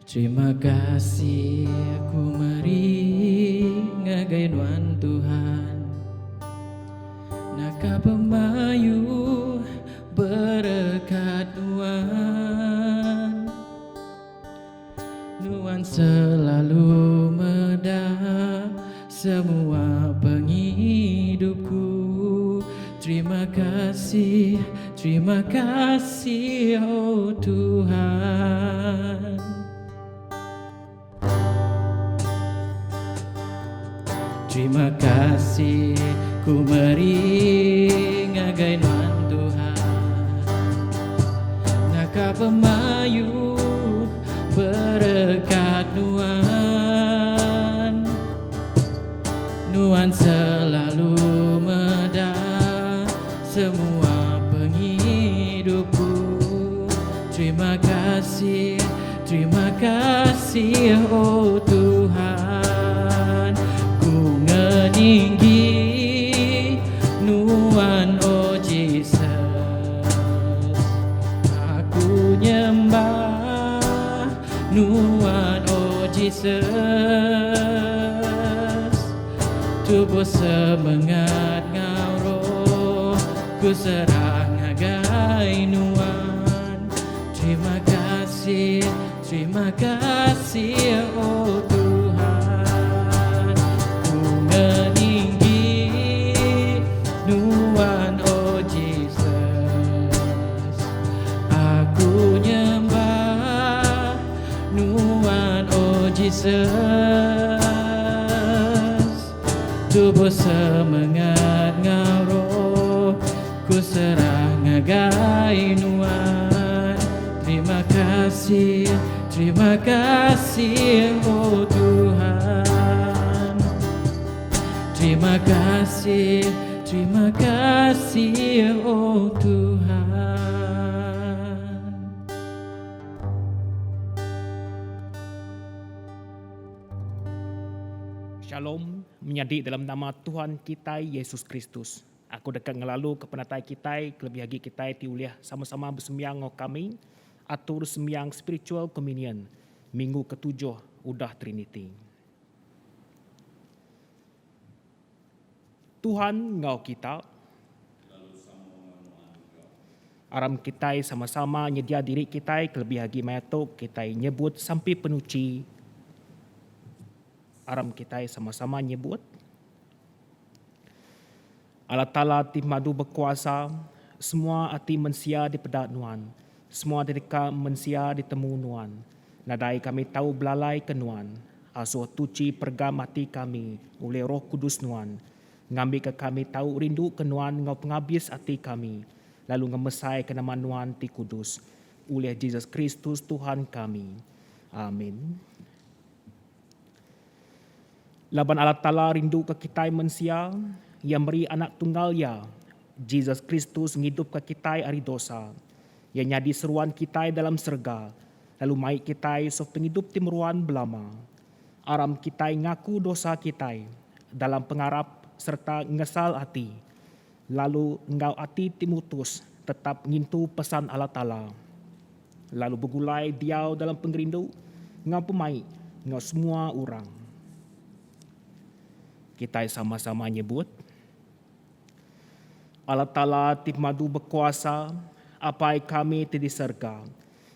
Terima kasih aku meri ngagainuan Tuhan. Naka pemayu berkat Nuan. Nuan selalu medah semua penghidupku. Terima kasih oh Tuhan. Terima kasih ku meri ngagainuan Tuhan. Naka pemayu berkat Nuan. Nuan selalu medah semua penghidupku. Terima kasih oh Tuhan. Ku ngeninggi Nuan oh Jesus. Aku nyembah Nuan oh Jesus. Tubuh semangat ngauroh ku serah ngagai Nuan. Terima kasih oh Tuhan. Ku ngeninggi Nuan oh Jesus. Aku nyembah Nuan oh Jesus. Tubuh semangat ngauroh ku serah ngagai Nuan. Terima kasih oh Tuhan. Terima kasih oh Tuhan. Shalom, menyadi dalam nama Tuhan kita Yesus Kristus. Aku dekat ngelalu ke penatai kita, kelebih lagi kita tiuliah sama-sama bersembiang kami atur sembiang spiritual communion minggu ke-7 udah Trinity. Tuhan ngau kita, aram kita sama-sama nyedia diri kita kelebih lagi mayatuk kita nyebut sampai penuci. Aram kita sama-sama nyebut. Allah Ta'ala ti madu berkuasa, semua hati mensia di pedat Nuan, semua dedeka mensia di temu Nuan. Nadai kami tahu belalai ke Nuan, asuh tuci pergam hati kami oleh Roh Kudus Nuan. Ngambil ke kami tahu rindu ke Nuan ngau penghabis hati kami, lalu ngemesai ke nama Nuan ti Kudus. Oleh Yesus Kristus Tuhan kami. Amin. Laban Allah Ta'ala rindu ke kita mensia, yang beri anak tunggal ya, Yesus Kristus ngidup ke kita hari dosa, yang nyadi seruan kita dalam serga, lalu mai kita so penghidup timuruan belama. Aram kita ngaku dosa kita, dalam pengarap serta ngesal hati, lalu engau hati timutus, tetap ngintu pesan Allah Ta'ala. Lalu begulai diau dalam pengerindu, ngau pemai, ngau semua orang. Kita sama-sama nyebut, Allah Ta'ala ti madu berkuasa, apai kami ti di serga.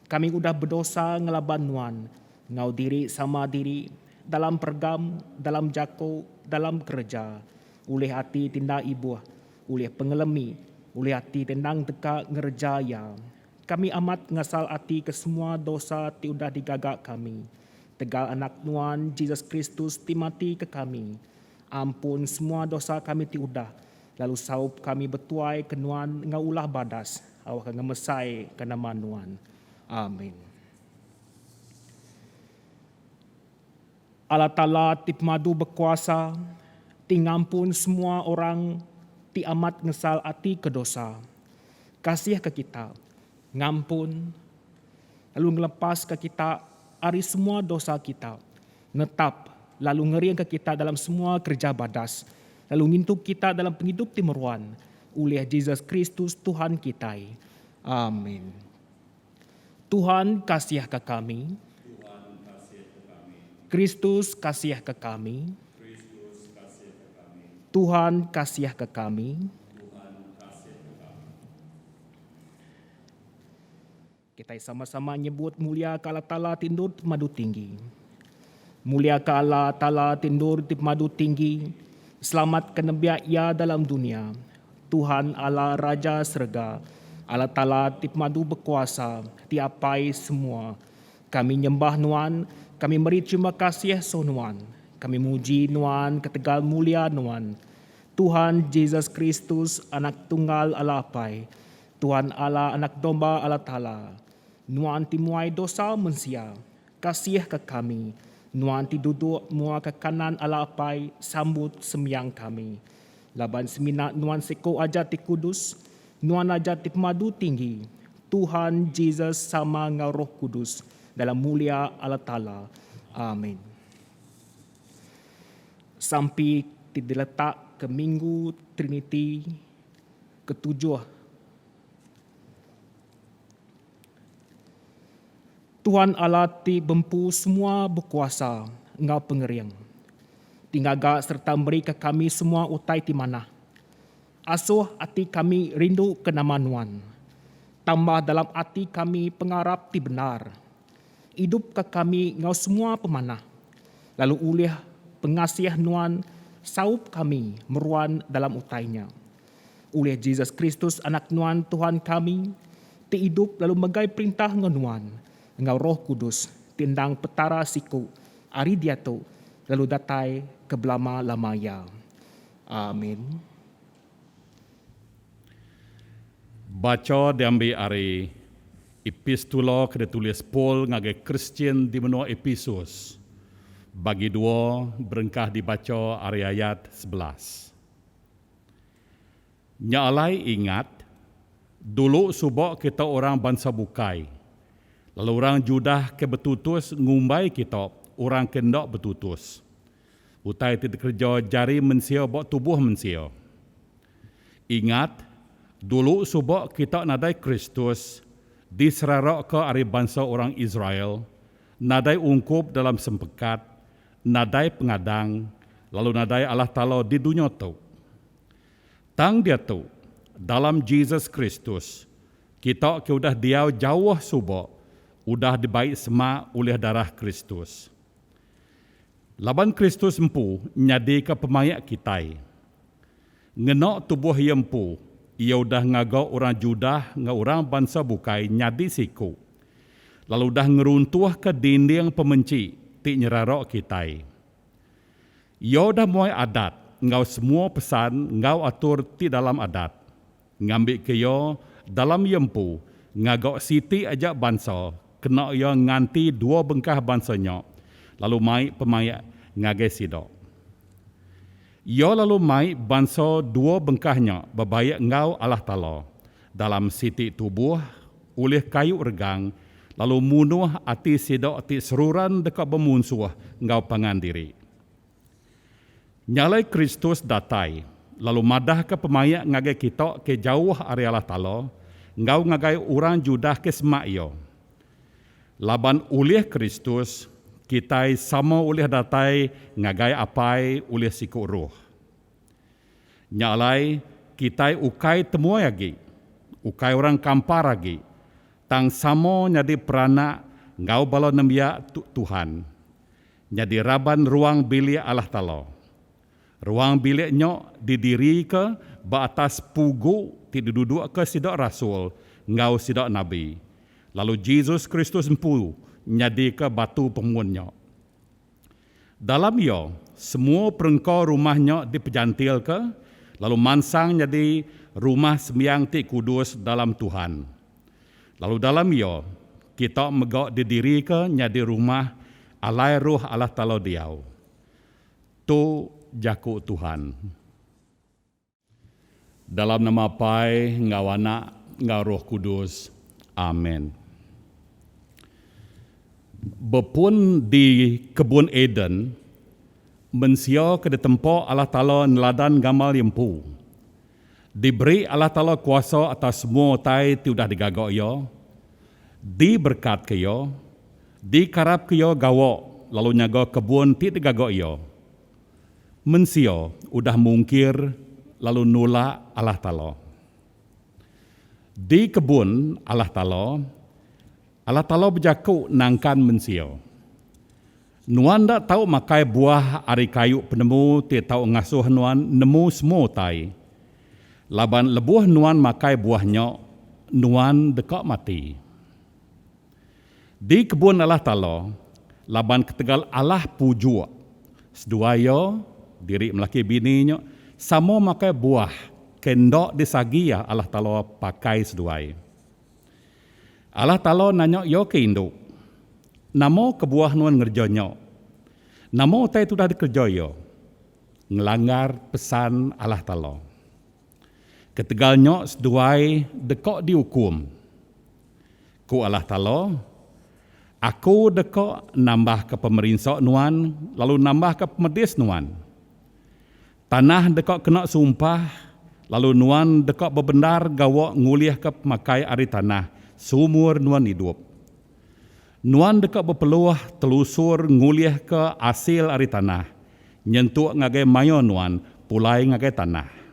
Kami udah berdosa ngelaban Nuan, ngau diri sama diri, dalam pergam, dalam jako, dalam kerja, oleh hati tindak ibu, oleh pengelemi, oleh hati tendang deka ngerjaya. Kami amat ngasal hati ke semua dosa ti udah digagak kami. Tegal anak Nuan, Yesus Kristus ti mati ke kami. Ampun semua dosa kami ti udah, lalu saup kami betuai ke Nuan ngaulah badas, awak ngemesai ke nama Nuan. Amin. Allah Ta'ala ti madu berkuasa, ti ngampun semua orang ti amat ngesal hati ke dosa. Kasih ke kita, ngampun, lalu ngelepas ke kita hari semua dosa kita, netap, lalu ngeriang ke kita dalam semua kerja badas, lalu ngintuk kita dalam penghidup timuruan, oleh Yesus Kristus Tuhan kita. Amin. Tuhan kasih ke kami, Kristus kasih ke kami. Tuhan kasih ke kami. Kita sama-sama nyebut mulia ke Allah Ta'ala tindur madu tinggi. Mulia ke Allah Ta'ala tindur madu tinggi. Selamat kenebiak ia dalam dunia. Tuhan Allah Raja Serga. Allah Ta'ala madu berkuasa. Tiapai semua. Kami nyembah Nuan. Kami beri terima kasih Nuan. Kami muji Nuan ketegal mulia Nuan. Tuhan Yesus Kristus anak tunggal Allah Pai. Tuhan Allah anak domba Allah Ta'ala. Nuan timuai dosa manusia, kasih ke kami. Nuan ti duduk mua ke kanan Allah Pai, sambut sembiang kami. Laban seminat Nuan seko aja ti kudus, Nuan aja ti madu tinggi. Tuhan Yesus sama ngau Roh Kudus dalam mulia Allah Ta'ala. Amin. Sampai diletak ke Minggu Trinity ketujuh. Tuhan Allah ti bempu semua berkuasa, engkau pengeriang. Tinggaga serta beri ke kami semua utai ti mana. Asuh hati kami rindu ke nama Nuan. Tambah dalam hati kami pengarap ti benar. Hidup ke kami engkau semua pemanah. Lalu ulih pengasih Nuan, saup kami meruan dalam utainya. Oleh Yesus Kristus anak Nuan Tuhan kami, ti hidup lalu megai perintah Nuan. Engkau Roh Kudus, tindang petara siku, ari diato, lalu datai ke belama lamaya. Amin. Baca diambil ari epistola ke ditulis Paul ngage Kristian di benua Efesus. Bagi dua berengkah dibaca ari ayat 11. Nyalai ingat, dulu subak kita orang bangsa bukai. Lalu orang Judah ke betutus ngumbai kita orang kendak betutus. Utai tidak kerja jari mensia buat tubuh mensia. Ingat, dulu subak kita nadai Kristus diserarak ke ari bangsa orang Israel, nadai ungkup dalam sempekat, nadai pengadang, lalu nadai Allah Ta'ala di dunia tu. Tang dia tu, dalam Yesus Kristus, kita udah diau jauh subak, udah dibaik semak oleh darah Kristus. Laban Kristus empu nyadi ke pemayak kita. Ngenok tubuh yang empu, ia udah ngagau orang Judah, orang bangsa bukai nyadi siku. Lalu dah ngeruntuh ke dinding pemenci, ti nyerarok kita. Ia udah mulai adat, ngau semua pesan, ngau atur ti dalam adat. Ngambil ke ia dalam yempu, ngagau siti ajak bangsa, kena ia nganti dua bengkah bansanya, lalu mai pemayak ngage sidok. Ia lalu mai bangsa dua bengkahnya berbayak ngau Allah Ta'ala dalam siti tubuh oleh kayu regang, lalu munuh ati sidok ati seruran dekat bemunsuh ngau pangan diri. Nyalai Kristus datai, lalu madah ke pemayak ngage kita ke jauh area Allah Ta'ala, ngau ngagai orang Judah ke semak ia. Laban oleh Kristus, kita sama oleh datai ngagai apai oleh siku roh. Nyalai kita ukai temui lagi, ukai orang kampar lagi, tang sama nyadi peranak ngau balo nembia Tuhan. Nyadi raban ruang bilik Allah Ta'ala. Ruang biliknya didiri ke batas pugu tidak duduk ke sidak rasul, ngau sidak nabi. Lalu Yesus Kristus empu nyadi ke batu pemunnya. Dalam ia, semua perengkau rumahnya dipejantil ke, lalu mansang nyadi rumah sembiang ti kudus dalam Tuhan. Lalu dalam ia, kita megak didiri ke nyadi rumah alai ruh Allah Ta'ala diau. Tu jaku Tuhan. Dalam nama Pai, ngau anak, ngau Roh Kudus. Amin. Bepun di kebun Eden, mensia ke tempat Allah Ta'ala neladan gamal yempu. Diberi Allah Ta'ala kuasa atas semua tai tiudah digagak ia, diberkat ke ia, dikarap ke ia gawak, lalu nyago kebun ti degago iyo. Mensio udah mungkir lalu nolak Allah Ta'ala. Di kebun Allah Ta'ala berjaku nangkan mensio. Nuan dak tahu makai buah ari kayu penemu ti tahu ngasuh nuan nemu semua tai. Laban lebuh nuan makai buahnya, nuan dekak mati. Di kebun Allah Ta'ala, laban ketegal Allah puju. Seduayo, diri melaki bininya, sama makai buah, kendok disagi ya Allah Ta'ala pakai seduai. Allah Ta'ala nanya yo ke induk. Namo kebuah nuan ngerjonyo. Namo tai tu dah dikerjoyo. Ngelanggar pesan Allah Ta'ala. Ketegalnya seduai dekok dihukum. Ku Allah Ta'ala, aku dekok nambah ke pemerintah nuan, lalu nambah ke pemedis nuan. Tanah dekok kena sumpah, lalu nuan dekok bebenar gawak nguliah ke pemakai ari tanah, sumur nuan hidup. Nuan dekok berpeluah telusur nguliah ke hasil ari tanah, nyentuh ngagai mayo nuan, pulai ngagai tanah.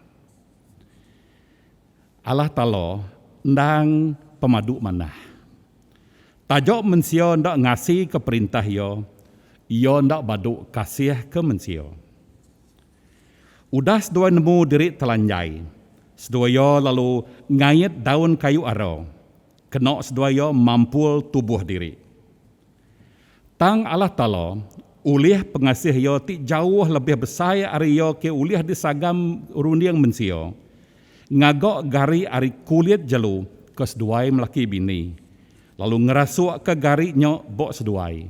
Allah Ta'ala ndang pemadu manah. Tajok mensio ndak ngasih ke perintah yo ndak baduk kasih ke mensio. Udah sedua nemu diri telanjai. Sedua yo lalu ngayet daun kayu aro. Kena sedua yo mampul tubuh diri. Tang Allah Ta'ala ulih pengasih yo ti jauh lebih besar ari yo ke ulih disagam rundiang mensio. Ngagok gari ari kulit jelu ke seduai melaki bini. Lalu ngerasuk ke gari nyok bok seduai.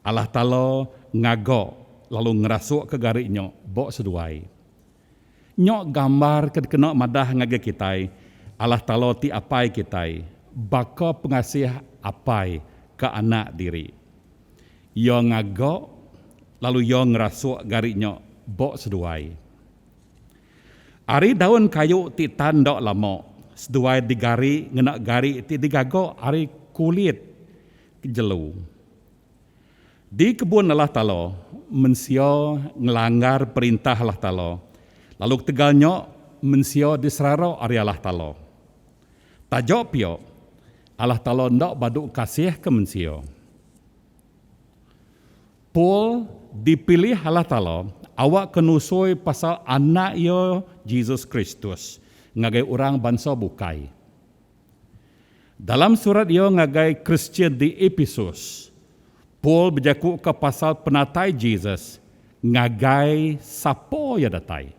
Allah Ta'ala ngagok lalu ngerasuk ke gari nyok bok seduai. Nyok gambar ke kena madah ngage kitai. Allah Ta'ala ti apai kitai. Baka pengasih apai ke anak diri. Yo ngagok lalu yo ngerasuk gari nyok bok seduai. Ari daun kayu ti tandok lama. Seduai digari, ngenak gari ti digagok ari kulit jelu. Di kebun Allah Ta'ala, mensio ngelanggar perintah Allah Ta'ala. Lalu tegalnya mensio diseraro ari Allah Ta'ala. Tajok pio, Allah Ta'ala ndak baduk kasih ke mensio. Paul dipilih Allah Ta'ala, awak kenusoi pasal anak yo Jesus Kristus. Ngagai orang bangsa bukai. Dalam surat yo ngagai Christian di Ephesus, Paul berjaku ke pasal penatai Jesus, ngagai sapo ya datai.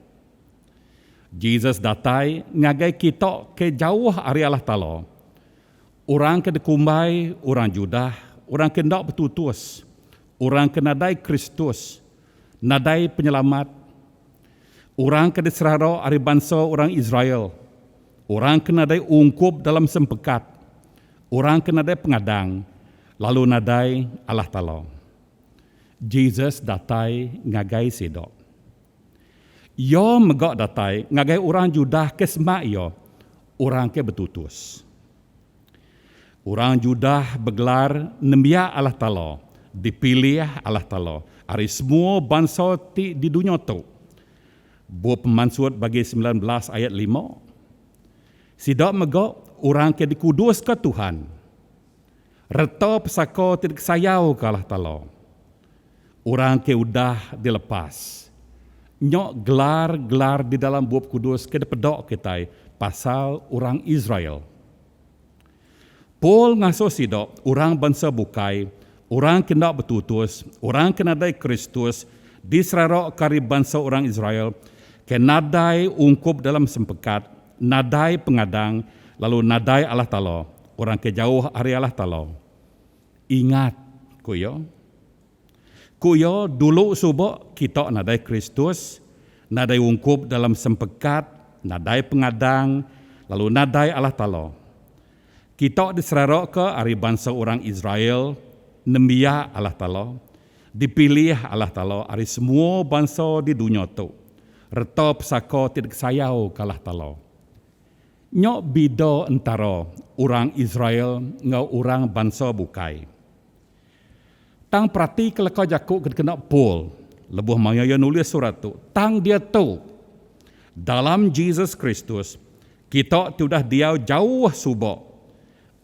Jesus datai ngagai kita ke jauh ari Allah Ta'ala. Orang ke dekumbai, orang Judah, orang ke ndak betutus, orang ke nadai Kristus, nadai penyelamat. Orang kena seraro ari bangsa orang Israel. Orang kena nadai ungkup dalam sempekat. Orang kena nadai pengadang. Lalu nadai Allah Ta'ala. Jesus datai ngagai sedok. Yo megak datai ngagai orang Judah kesmak yo. Orang ke betutus. Orang Judah bergelar nembia Allah Ta'ala. Dipilih Allah Ta'ala. Ari semua bangsa di dunia tu. Buah Pemansur bagi 19 ayat 5. Sidak megak orang ke dikudus ke Tuhan. Reta pesako tidak sayau ke Allah Ta'ala. Orang ke udah dilepas. Nyok gelar-gelar di dalam buah kudus ke depedok kita pasal orang Israel. Paul ngasuh sidak orang bangsa bukai, orang kena betutus, orang kena nadai Kristus, diserarok kari bangsa orang Israel, ke nadai ungkup dalam sempekat, nadai pengadang, lalu nadai Allah Ta'ala, orang ke jauh hari Allah Ta'ala. Ingat, kuyo dulu subok kita nadai Kristus, nadai ungkup dalam sempekat, nadai pengadang, lalu nadai Allah Ta'ala. Kita diserarok ke hari bangsa orang Israel, nembia Allah Ta'ala, dipilih Allah Ta'ala hari semua bangsa di dunia tu. Reta pesako tidak sayau kalah Ta'ala. Nyok bida antara orang Israel ngau orang bangsa bukai. Tang perhati kelakau jakuk kena Paul. Lebuh maya yang nulis surat tu. Tang dia tahu. Dalam Jesus Kristus, kita sudah dia jauh subak.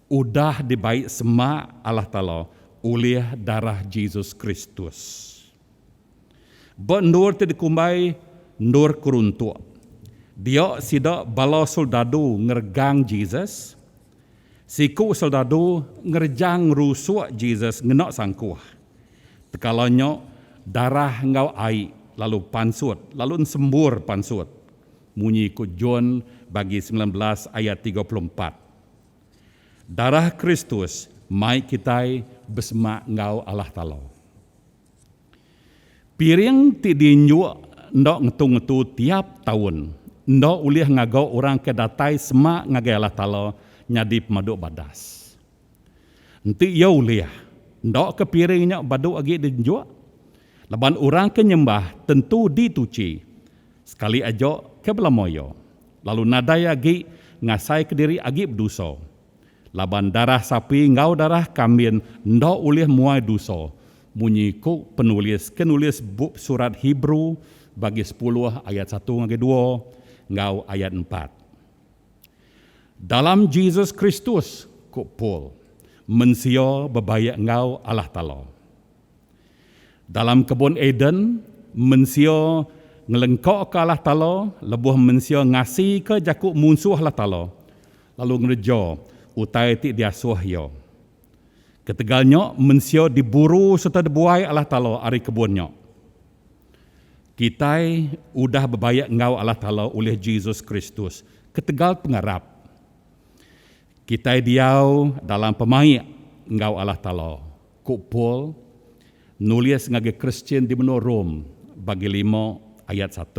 Udah dibaik semak Allah Ta'ala oleh darah Jesus Kristus. Nur tu dikumbai nur kuruntuk. Dia sidak bala soldadu ngergang Jesus. Siku soldadu ngerjang rusuk Jesus ngenak sangkuh. Tekalanya darah ngau air lalu pansut, lalu sembur pansut. Munyi ikut John bagi 19 ayat 34. Darah Kristus mai kita bersemak ngau Allah Ta'ala. Piring ti dinjuk ndak ngetu-ngetu tiap tahun. Ndak ulih ngagau orang kedatai semak ngagai Allah Ta'ala nyadi pemaduk badas. Nanti ya ulih. Ndak ke piringnya baduk agi dinjuk. Laban orang kenyembah tentu dituci. Sekali aja ke belamoyo. Lalu nadai agi ngasai ke diri agi berdosa. Laban darah sapi ngau darah kambing ndak ulih muai dosa. Munyi ku penulis buk surat Hebrew bagi 10 ayat 1 ngau 2 ngau ayat 4. Dalam Jesus Kristus ku Paul mensio bebayak ngau Allah Ta'ala. Dalam kebun Eden mensio ngelengkok ke Allah Ta'ala, lebuh mensio ngasi ke jakuk musuh Allah Ta'ala. Lalu ngerejo utai ti diasuh yo. Ketegalnya mensio diburu serta dibuai Allah Ta'ala ari kebunnya. Kita udah bebayak ngau Allah Ta'ala oleh Jesus Kristus. Ketegal pengarap. Kita diau dalam pemaik ngau Allah Ta'ala. Kuk Paul nulis ngage Kristian di benua Rom bagi 5 ayat 1.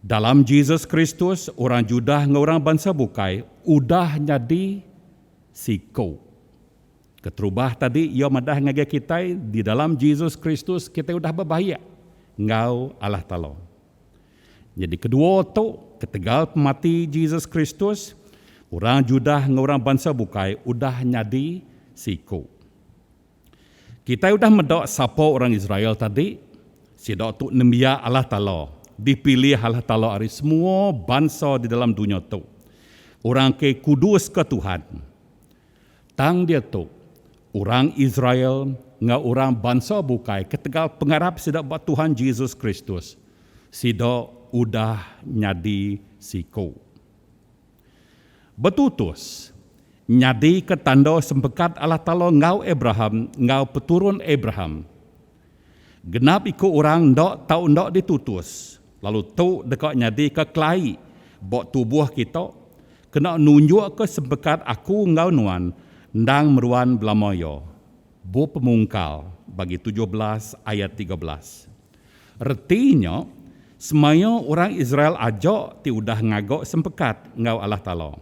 Dalam Jesus Kristus, orang Judah dengan orang bangsa bukai udah jadi siko. Keterubah tadi, ia madah ngage kita di dalam Jesus Kristus kita udah berbahagia ngau Allah Ta'ala. Jadi kedua tu, ketegal pemati Jesus Kristus, orang Judah dengan orang bangsa bukai udah jadi siko. Kita udah medok sapa orang Israel tadi, sidak tu nembia Allah Ta'ala. Dipilih Allah Ta'ala dari semua bangsa di dalam dunia tu. Orang ke kudus ke Tuhan. Tang dia tu, orang Israel dengan orang bangsa bukai ketegal pengarap sidak buat Tuhan Jesus Kristus. Sidak udah nyadi siko. Betutus, nyadi ke tanda sempekat Allah Ta'ala ngau Abraham, ngau peturun Abraham. Genap ikut orang ndak tahu ndak ditutus. Lalu tu dekat nyadi ke kelai buat tubuh kita kena nunjuk ke sempekat aku ngau nuan ndang meruan belamoyo. Bu pemungkal bagi 17 ayat 13. Retinya semaya orang Israel ajak ti udah ngagok sempekat ngau Allah Ta'ala.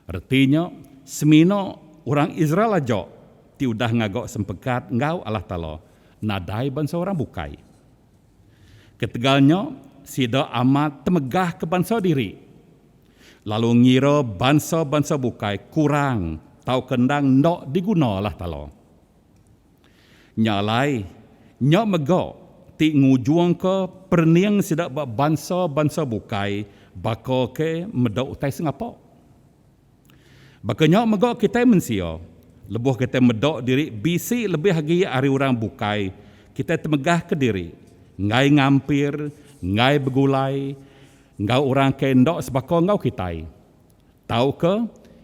Retinya semino orang Israel ajak ti udah ngagok sempekat ngau Allah Ta'ala. Nadai bangsa orang bukai. Ketegalnya, sida amat temegah ke bangsa diri. Lalu ngira bangsa-bangsa bukai kurang, tahu kendang nak diguna Allah Ta'ala. Nyalai, nyak megak, ti ngujuang ke perniang sida buat bangsa-bangsa bukai, baka ke medok utai sengapa. Baka nyak megak kita mensia, lebuh kita medok diri, bisi lebih lagi hari orang bukai, kita temegah ke diri. Ngai ngampir, ngai begulai, ngau orang ke ndok sebako ngau kitai. Tahu ke,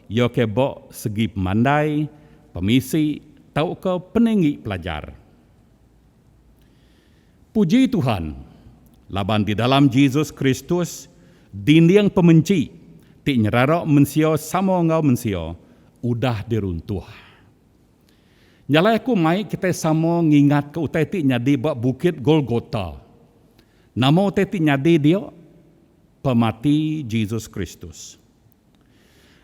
yo ke bok segi pemandai, pemisi, tahu ke peninggi pelajar. Puji Tuhan, laban di dalam Jesus Kristus, dinding pemenci, ti nyerarak mensio sama ngau mensio, udah diruntuh. Nyalai aku mai kita sama ngingat ke utai ti nyadi buat bukit Golgota. Nama utai ti nyadi dia pemati Jesus Kristus.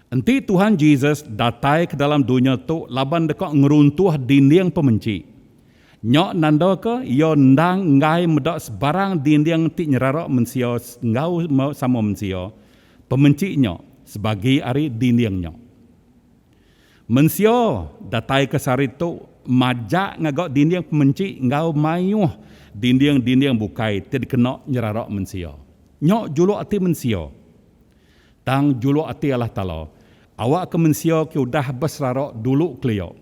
Enti Tuhan Jesus datai ke dalam dunia tu laban dekat ngeruntuh dinding pemenci. Nyok nanda ke yo ndang ngai medak sebarang dinding ti nyerarak mensio ngau sama mensio. Pemenci nyok sebagai ari dinding nyok. Mensio datai ke sari tu majak ngagak dinding pemenci ngau mayuh dinding bukai tidak kena nyerarok mensia. Nyok juluk ati mensia. Tang juluk ati Allah Ta'ala. Awak ke mensia ke udah besrarok dulu kelio.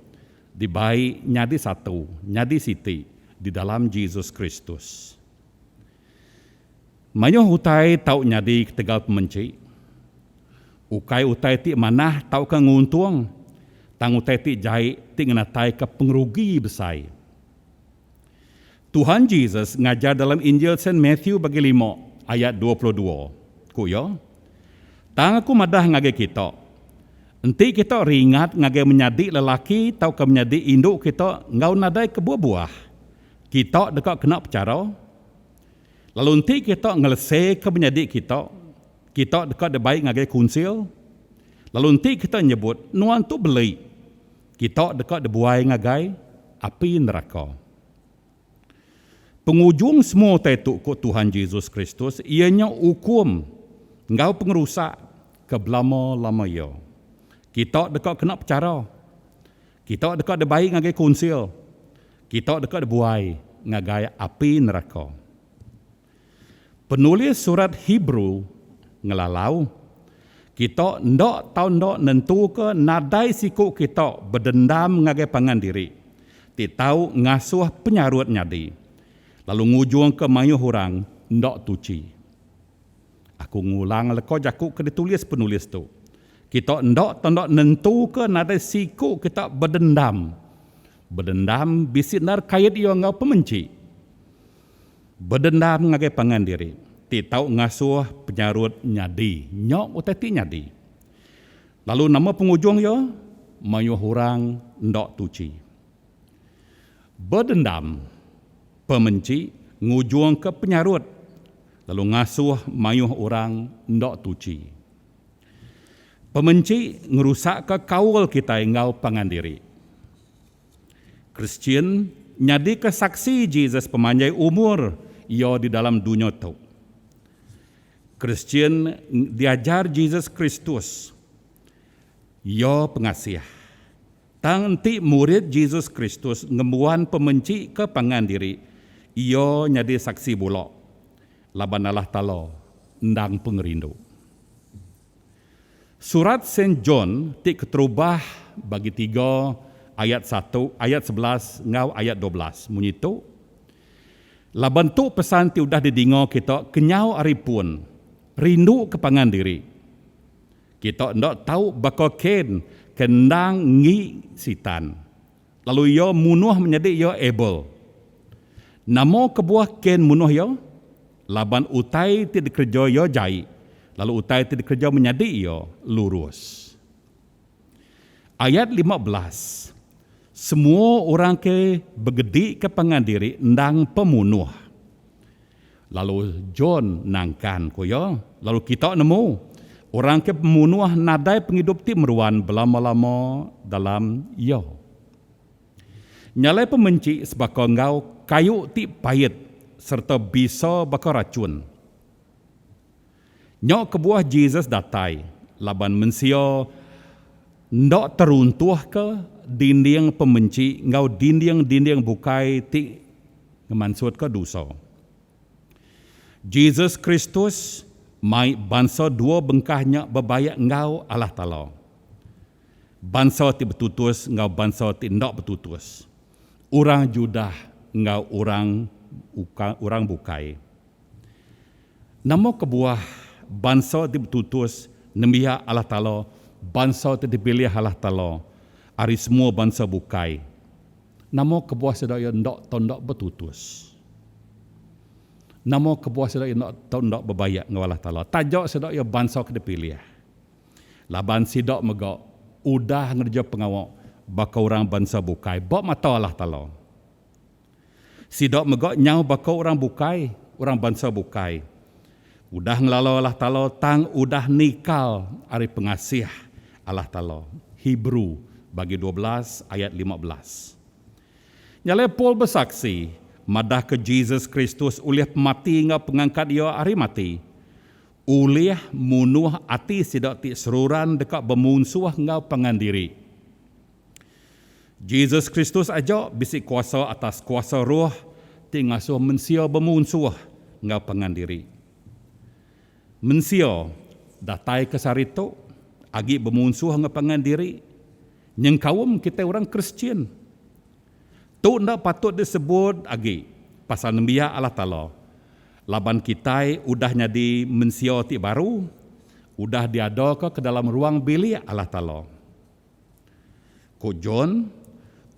Dibai nyadi satu, nyadi siti di dalam Yesus Kristus. Mayuh utai tau nyadi ketegal pemenci. Ukai utai ti manah tau ke nguntung. Tang utai ti jahit ti ngenatai ke pengrugi besai. Tuhan Yesus ngajar dalam Injil Saint Matthew bagi 5 ayat 22. Kuyo, tang aku madah ngage kita. Enti kita ringat ngage menyadi lelaki tau ke menyadi induk kita ngau nadai ke buah-buah. Kita dekat kena percara. Lalu enti kita ngelese ke menyadi kita dekat de baik ngage kunsil. Lalu enti kita nyebut nuan tu beli. Kita dekat de buai ngagai api neraka. Pengujung semua tetuk ko Tuhan Yesus Kristus, ianya hukum ngau pengerusak ke belama-lama ya. Kita dekat kena percara. Kita dekat de baik ngagai kunsil. Kita dekat de buai ngagai api neraka. Penulis surat Hebrew ngelalau, kita ndak tahu ndak nentu ke nadai siku kita berdendam ngagai pangan diri. Ti tahu ngasuh penyarut nyadi. Lalu ngujung ke mayuh orang ndak tuci. Aku ngulang leko jaku ke ditulis penulis tu. Kita ndak nentu ke nadai siku kita berdendam. Berdendam bisinar kait ia ngau pemenci. Berdendam ngagai pangan diri. Ti tahu ngasuh penyarut nyadi. Nyok utati nyadi. Lalu nama pengujung ya mayuh orang ndak tuci. Berdendam pemenci ngujung ke penyarut. Lalu ngasuh mayuh orang ndak tuci. Pemenci ngerusak ke kaul kita ngau pangan diri. Kristian nyadi ke saksi Yesus pemanjai umur ia di dalam dunia tu. Kristian diajar Yesus Kristus. Ia pengasih. Tang ti murid Yesus Kristus ngembuan pemenci ke pangan diri. Ia nyadi saksi bulak. Laban Allah Ta'ala ndang pengerindu. Surat Saint John ti keterubah bagi 3 ayat 1, ayat 11 ngau ayat 12. Munyi tu. Laban tu pesan ti udah didingo kita kenyau aripun. Rindu ke pangan diri. Kita ndak tahu bakal ken kendang ngi sitan. Lalu ia munuh menjadi ia able. Namo kebuah ken munuh ia. Laban utai ti dikerja ia jai. Lalu utai ti dikerja menjadi ia lurus. Ayat 15. Semua orang ke begedi ke pangan diri ndang pemunuh. Lalu John nangkan ko ya. Lalu kita nemu orang ke pemunuh nadai penghidup ti meruan belama-lama dalam ia. Nyalai pemenci sebakau ngau kayu ti pahit serta bisa bakal racun. Nyok kebuah Jesus datai laban mensia ndak teruntuh ke dinding pemenci ngau dinding bukai ti ngemansut ke dosa. Jesus Kristus mai bangsa dua bengkahnya bebayak ngau Allah Ta'ala. Bangsa ti betutus ngau bangsa ti ndak betutus. Orang Judah ngau orang bukai. Namo kebuah bangsa ti betutus nembia Allah Ta'ala, bangsa ti dipilih Allah Ta'ala, ari semua bangsa bukai. Namo kebuah sedaya ndak betutus. Namo kebuah sedaya ndak bebayak ngau Allah Ta'ala. Tajak sedaya bangsa ke dipilih. Laban sidak megak udah ngerja pengawak baka orang bangsa bukai. Bak mata Allah Ta'ala. Sidak megak nyau baka orang bukai, orang bangsa bukai. Udah ngelalau Allah Ta'ala tang udah nikal ari pengasih Allah Ta'ala. Hebrew bagi 12 ayat 15. Nyalai Paul bersaksi madah ke Jesus Kristus ulih mati ngau pengangkat ia ari mati. Ulih munuh ati sidak ti seruran dekat bemunsuh ngau pangan diri. Yesus Kristus aja bisi kuasa atas kuasa roh ti ngasuh mensia bemunsuh ngau pengandiri. Mensia datai kesarito agi bemunsuh ngau pengandiri. Yang kaum kita orang Kristian. Tu ndak patut disebut agi pasal nembia Allah Ta'ala. Laban kita udah jadi mensia ti baru, udah diada ke dalam ruang bilik Allah Ta'ala. Ko John,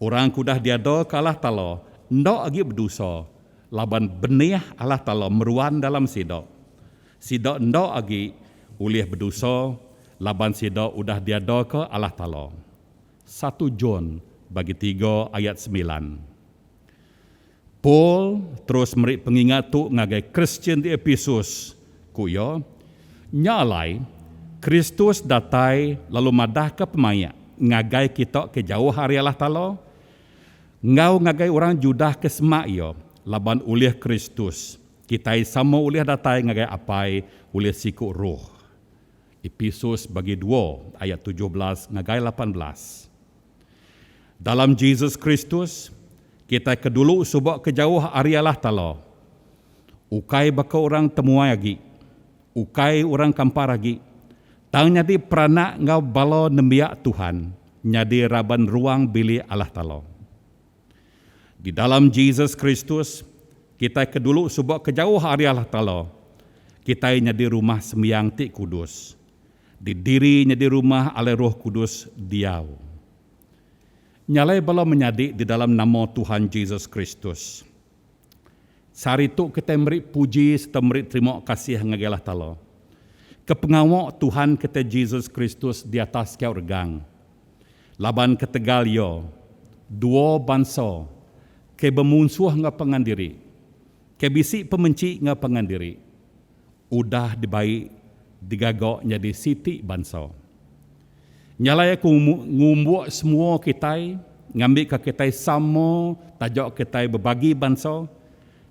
orang kudah diada ke Allah Ta'ala, ndak agi berdosa. Laban benih Allah Ta'ala meruan dalam sidok. Sidok ndak agi ulih berdosa, laban sidok udah diada ke Allah Ta'ala. 1 John bagi 3 ayat 9. Paul terus merik pengingat tu ngagai Kristian di Efesus. Kuyo, nyalai Kristus datai lalu madah ke pemaya. Ngagai kita ke jauh hari Allah Ta'ala. Ngau ngagai orang Judah ke semak yo. Laban ulih Kristus. Kita sama ulih datai ngagai apai ulih siku roh. Efesus bagi 2 ayat 17 ngagai 18. Dalam Yesus Kristus, kita kedulu subak kejauh ari Allah Ta'ala. Ukai baka orang temuai lagi. Ukai orang kampar lagi. Tang nyadi peranak ngau balo nembiak Tuhan. Nyadi raban ruang bilik Allah Ta'ala. Di dalam Yesus Kristus, kita kedulu subak kejauh ari Allah Ta'ala. Kita nyadi rumah sembiang ti kudus. Di diri nyadi rumah oleh Roh Kudus diau. Nyalai bala menyadik di dalam nama Tuhan Yesus Kristus. Sari itu kita beri puji serta beri terima kasih ngagi Allah Ta'ala. Kepengawak Tuhan kita Yesus Kristus di atas kau regang. Laban ketegal yo, dua bangsa, ke bemunsuh ngah pengandiri, ke bisi pemenci ngah pengandiri, udah dibaik digagok jadi siti bangsa. Nyalai aku ngumbuak semua kita, ngambil ke kita sama, tajak kita berbagi bangsa,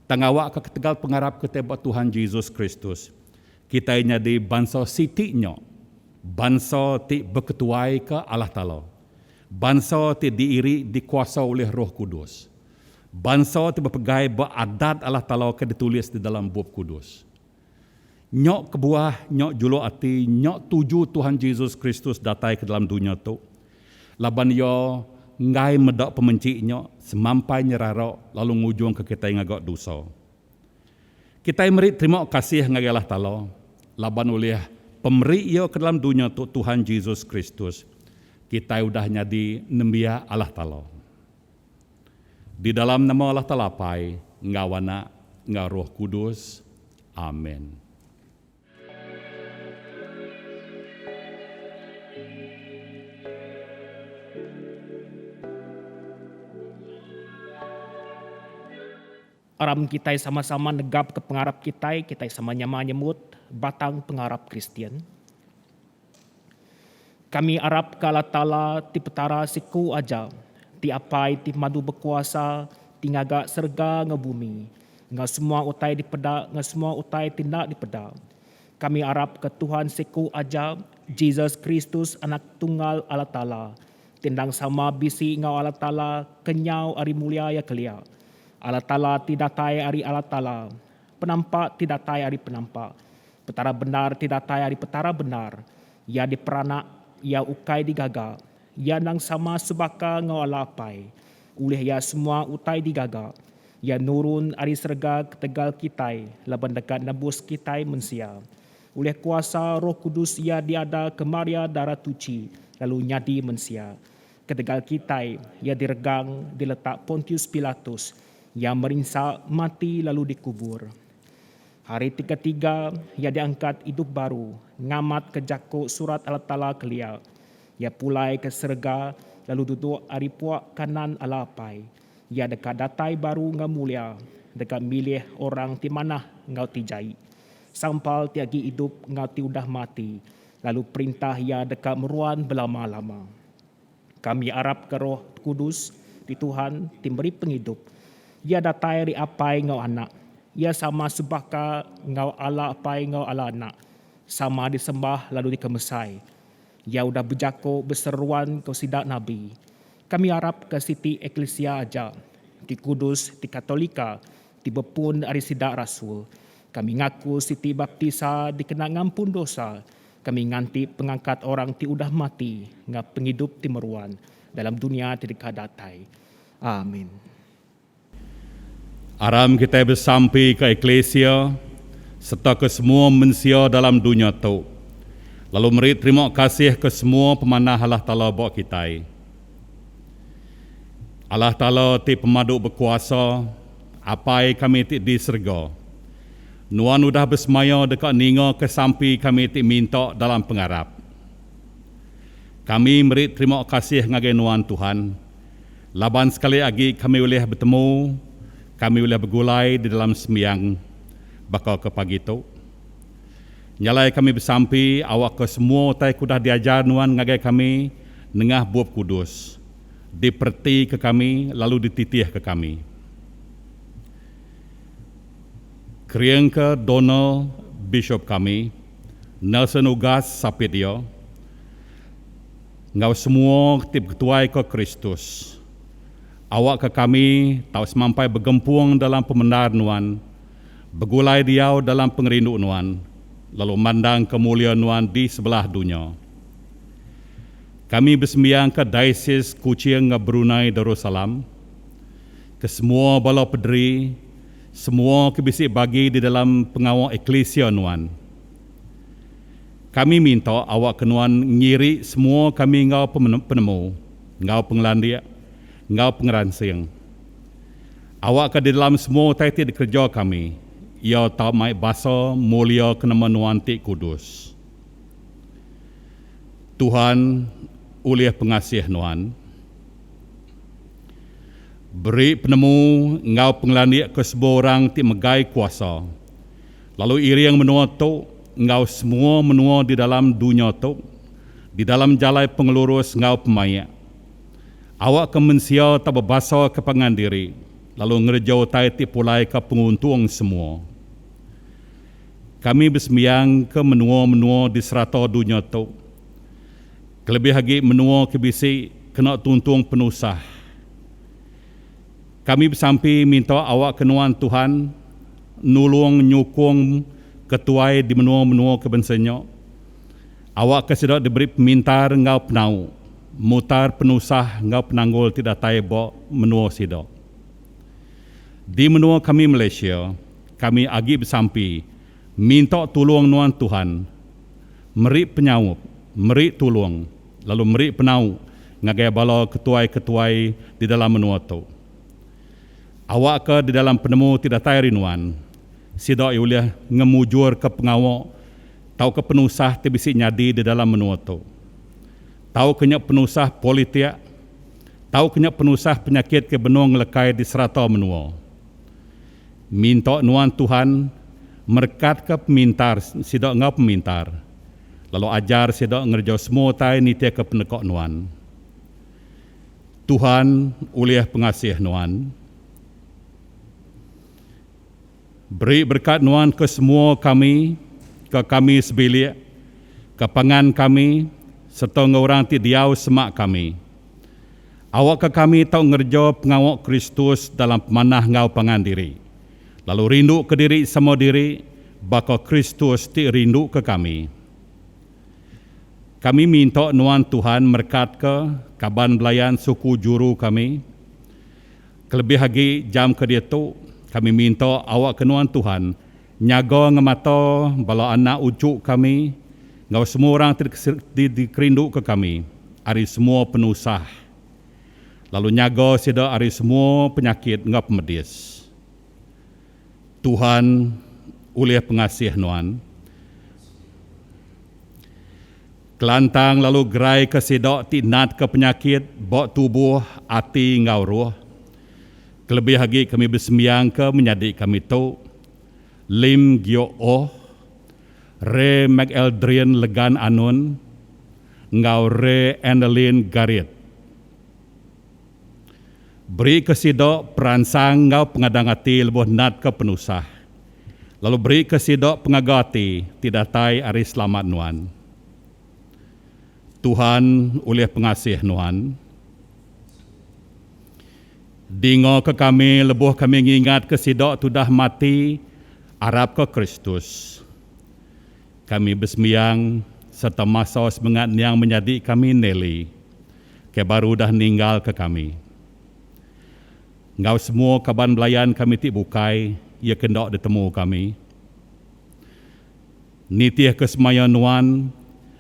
tangawak ke ketegal pengarap kita buat Tuhan Yesus Kristus. Kita jadi bangsa sitinya, bangsa ti berketuai ke Allah Ta'ala. Bangsa ti diiri dikuasa oleh Roh Kudus. Bangsa ti berpegai beradat Allah Ta'ala ke ditulis di dalam bab kudus. Nyok kebuah, nyok julu ati, nyok tuju Tuhan Yesus Kristus datai ke dalam dunia tu. Laban yo ngai medak pemenci nyok, semampai nyerarok, lalu ngujung ke kita yang agak dosa. Kita merit terima kasih ngagi Allah Ta'ala. Laban oleh pemberi yo ke dalam dunia tu Tuhan Yesus Kristus. Kita udah nyadi nembia Allah Ta'ala. Di dalam nama Allah Ta'ala pai, ngawana, ngau Roh Kudus. Amin. Aram kita sama-sama negap ke pengarap kita sama nyama nyemut batang pengarap Kristian. Kami arap ke Allah Ta'ala ti petara siku aja, ti apai ti madu berkuasa, ti ngagak serga ngebumi, nga semua utai di peda, nga semua utai tindak di peda. Kami arap ke Tuhan siku aja, Jesus Kristus anak tunggal Allah Ta'ala, tindang sama bisi ngau Allah Ta'ala, kenyau ari mulia ya kelia. Allah Ta'ala tidak tai ari Allah Ta'ala, penampak tidak tai ari penampak, petara benar tidak tai ari petara benar, ya diperanak, ya ukai digaga, ya nang sama sebaka ngau Allah apai, ulih ya semua utai digaga, ya nurun ari serga ketegal kitai, laban dekat nebus kitai mensia, ulih kuasa Roh Kudus ya diada kemaria darah tuci, lalu nyadi mensia, ketegal kitai, ya diregang diletak Pontius Pilatus, yang merinsak mati lalu dikubur. Hari ketiga, ia diangkat hidup baru, ngamat ke jako surat Allah Ta'ala kelia. Ia pulai ke serga, lalu duduk ari puak kanan Allah apai. Ia dekat datai baru ngau mulia, dekat milih orang ti manah ngau ti jai. Sampal tiagi hidup ngau ti udah mati, lalu perintah ia dekat meruan belama-lama. Kami arap ke Roh Kudus di Tuhan, tim beri penghidup. Ia datai ri apai ngau anak. Ia sama sebaka ngau Allah apai ngau Allah anak. Sama disembah lalu dikemesai. Ia udah berjako berseruan kau sidak Nabi. Kami harap ke Siti Eklesia aja, di Kudus, di Katolika, di Bepun Ari Sidak Rasul. Kami ngaku Siti Baptisa dikena ngampun dosa. Kami nganti pengangkat orang ti udah mati, ngap penghidup ti meruan dalam dunia ti dikadatai. Amin. Aram kita bersampai ke Eklesia serta ke semua manusia dalam dunia tu. Lalu meri terima kasih ke semua pemanah Allah Ta'ala buat kita. Allah Ta'ala ti pemaduk berkuasa, apa kami ti di serga. Nuan udah bersemaya dekat ninga ke sampai kami ti minta dalam pengarap. Kami meri terima kasih ngagai Nuan Tuhan. Laban sekali lagi kami boleh bertemu, kami boleh bergulai di dalam sembiang bakal ke pagi tu. Nyalai kami bersampai awak ke semua utai kudah diajar Nuan ngagai kami nengah buab kudus. Diperti ke kami, lalu dititih ke kami. Krieng ke Donald, Bishop kami, Nelson Ugas Sapidio, ngau semua tip ketuai ke Kristus. Awak ke kami, tahu semampai bergempuang dalam pembenar Nuan, bergulai diau dalam pengerindu Nuan, lalu mandang kemuliaan Nuan di sebelah dunia. Kami bersembiang ke Diosis Kuching Brunei Darussalam, ke semua bala pederi, semua kebisik bagi di dalam pengawal Eklesia Nuan. Kami minta awak ke Nuan ngiri semua kami ngau penemu, ngau penglandia, ngau pengeransing. Awak ke di dalam semua taiti di kerja kami, ia tak mai basa mulia ke nama Nuan ti kudus. Tuhan oleh pengasih Nuan, beri penemu ngau penglandik ke sebuah orang ti megai kuasa. Lalu iri yang menua tu, ngau semua menua di dalam dunia tu, di dalam jalai pengelurus ngau pemayak. Awak ke mensia tak berbasa ke pengandiri, lalu ngerjau tai ti pulai ke penguntung semua. Kami bersembiang ke menua-menua di serata dunia tu, kelebih lagi menua kebisi kena tuntung penusah. Kami bersampai minta awak kenuan Tuhan nulung nyukung ketuai di menua-menua kebensenyo. Awak kesedok diberi pemintar ngau penau, mutar penusah ngau penanggul tidak taibo menua sidok. Di menua kami Malaysia, kami agi bersampai minta tolong nuan Tuhan, meri penyawab, meri tolong, lalu meri penau ngagai bala ketuai-ketuai di dalam menua tu. Awak ke di dalam penemu tidak tairi Nuan, sidak iuliah ngemujur ke pengawak, tahu ke penusah tibisi nyadi di dalam menua tu. Tahu kenyak penusah politik, tahu kenyak penusah penyakit ke benung lekai di serata menua. Minta Nuan Tuhan merkat ke pemintar, sidak ngau pemintar. Lalu ajar sidak ngerjau semua tai nitia ke penekok Nuan. Tuhan uliah pengasih Nuan. Beri berkat Nuan ke semua kami, ke kami sebilik, ke pangan kami, serta orang ti diau semak kami. Awak ke kami tahu ngerjau pengawak Kristus dalam pemanah ngau pangan diri. Lalu rindu ke diri sama diri, bakal Kristus ti rindu ke kami. Kami minta Nuan Tuhan merkat ke kaban belayan suku juru kami. Kelebih lagi jam ke dia tu, kami minta awak ke Nuan Tuhan nyaga ngemata bala anak ucuk kami, ngau semua orang dikerindu ke kami, ari semua penusah. Lalu nyaga sida ari semua penyakit ngau pemedis. Tuhan uliah pengasih Nuan. Kelantang lalu gerai ke sidok tinat ke penyakit, bok tubuh, hati ngau roh. Kelebih lagi kami bersembiang ke menjadi kami tu Lim Gio Oh, Re McEldrian Legan Anun, ngau Re Annalyn Garit. Beri ke sidok peransang ngau pengadang hati lebuh nat ke penusah. Lalu beri ke sidok pengagati tidak tai ari selamat Nuan. Tuhan uliah pengasih Nuan. Dingo ke kami, lebuh kami ngingat ke sidok tudah mati, arab ke Kristus. Kami bersembiang serta masa semangat yang menjadi kami neli, ke baru dah ninggal ke kami. Ngau semua kaban belayan kami ti bukai, ia kendok ditemu kami. Nitih kesemaya Nuan,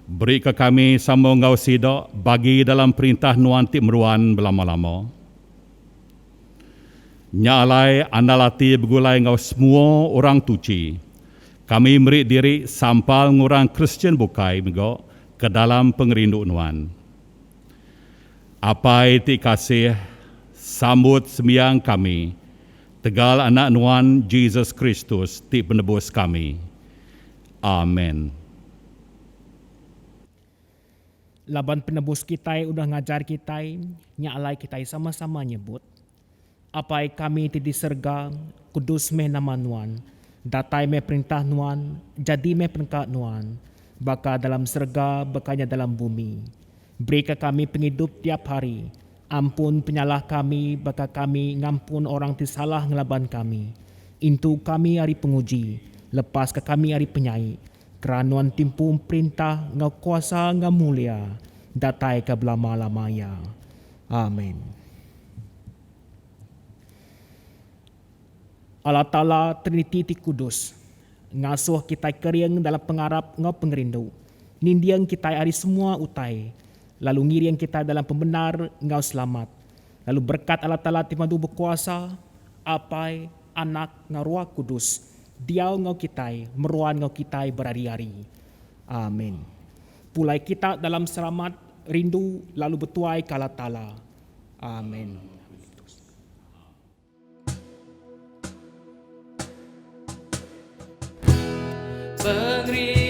beri ke kami sama ngau sidok, bagi dalam perintah Nuan ti meruan berlama-lama. Nyalai andalati begulai ngau semua orang tuci. Kami merik diri sampal ngurang Kristian bukai mego ke dalam pengerindu Nuan. Apai ti kasih sambut sembiang kami, tegal anak Nuan Jesus Kristus ti penebus kami. Amin. Laban penebus kita udah ngajar kita, nyalai kita sama-sama nyebut. Apai kami ti diserga, kudus meh nama Nuan, datai meh perintah Nuan, jadi meh perangkat Nuan, baka dalam serga, bakanya dalam bumi. Beri ke kami penghidup tiap hari, ampun penyalah kami, baka kami ngampun orang ti salah ngelaban kami. Intu kami hari penguji, lepas ke kami hari penyai, keranuan timpu perintah ngau kuasa ngau mulia, datai ke belama-lamanya. Amin. Allah Ta'ala Trinity ti Kudus, ngasuh kita keriang dalam pengarap ngau pengerindu, nindiang kita hari semua utai, lalu ngiriang kita dalam pembenar ngau selamat, lalu berkat Allah Ta'ala ti madu berkuasa, apai, anak ngau Roh Kudus, diau ngau kitai, meruan ngau kitai berhari-hari. Amin. Pulai kita dalam selamat, rindu, lalu bertuai ke Allah Ta'ala. Amin. Pengrindu